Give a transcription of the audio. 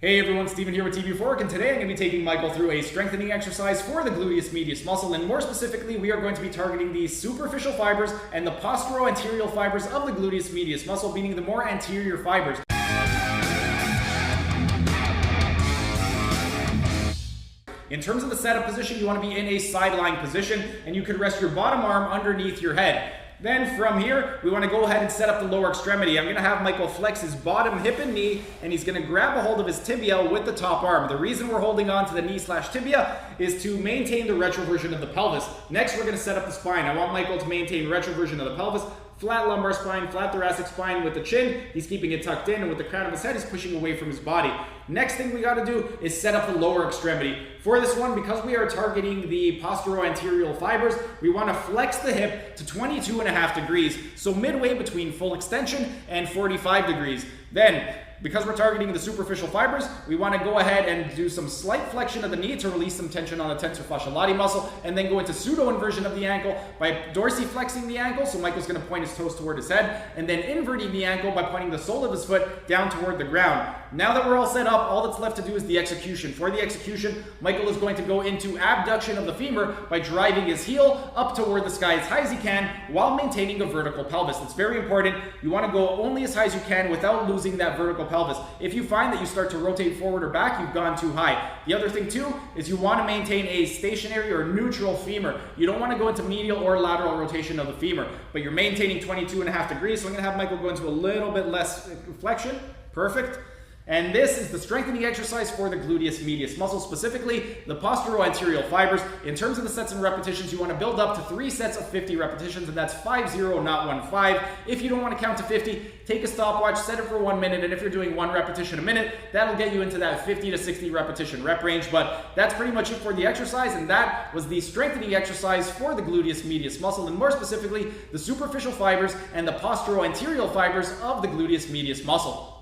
Hey everyone, Steven here with TB4, and today I'm going to be taking Michael through a strengthening exercise for the gluteus medius muscle, and more specifically, we are going to be targeting the superficial fibers and the postero-anterior fibers of the gluteus medius muscle, meaning the more anterior fibers. In terms of the setup position, you want to be in a sideline position, and you could rest your bottom arm underneath your head. Then from here, we want to go ahead and set up the lower extremity. I'm going to have Michael flex his bottom hip and knee, and he's going to grab a hold of his tibia with the top arm. The reason we're holding on to the knee/tibia is to maintain the retroversion of the pelvis. Next, we're going to set up the spine. I want Michael to maintain retroversion of the pelvis, flat lumbar spine, flat thoracic spine with the chin. He's keeping it tucked in, and with the crown of his head, he's pushing away from his body. Next thing we got to do is set up the lower extremity. For this one, because we are targeting the postero-anterior fibers, we want to flex the hip to 22.5 degrees, so midway between full extension and 45 degrees. Then, because we're targeting the superficial fibers, we want to go ahead and do some slight flexion of the knee to release some tension on the tensor fasciae lati muscle, and then go into pseudo-inversion of the ankle by dorsiflexing the ankle, so Michael's going to point his toes toward his head, and then inverting the ankle by pointing the sole of his foot down toward the ground. Now that we're all set up, all that's left to do is the execution. For the execution, Michael is going to go into abduction of the femur by driving his heel up toward the sky as high as he can while maintaining a vertical pelvis. It's very important. You want to go only as high as you can without losing that vertical pelvis. If you find that you start to rotate forward or back, you've gone too high. The other thing too is you want to maintain a stationary or neutral femur. You don't want to go into medial or lateral rotation of the femur, but you're maintaining 22.5 degrees, so I'm going to have Michael go into a little bit less flexion. Perfect. And this is the strengthening exercise for the gluteus medius muscle, specifically the postero-anterior fibers. In terms of the sets and repetitions, you want to build up to 3 sets of 50 repetitions, and that's 5-0, not 1-5. If you don't want to count to 50, take a stopwatch, set it for 1 minute, and if you're doing 1 repetition a minute, that'll get you into that 50 to 60 repetition rep range. But that's pretty much it for the exercise, and that was the strengthening exercise for the gluteus medius muscle, and more specifically, the superficial fibers and the postero-anterior fibers of the gluteus medius muscle.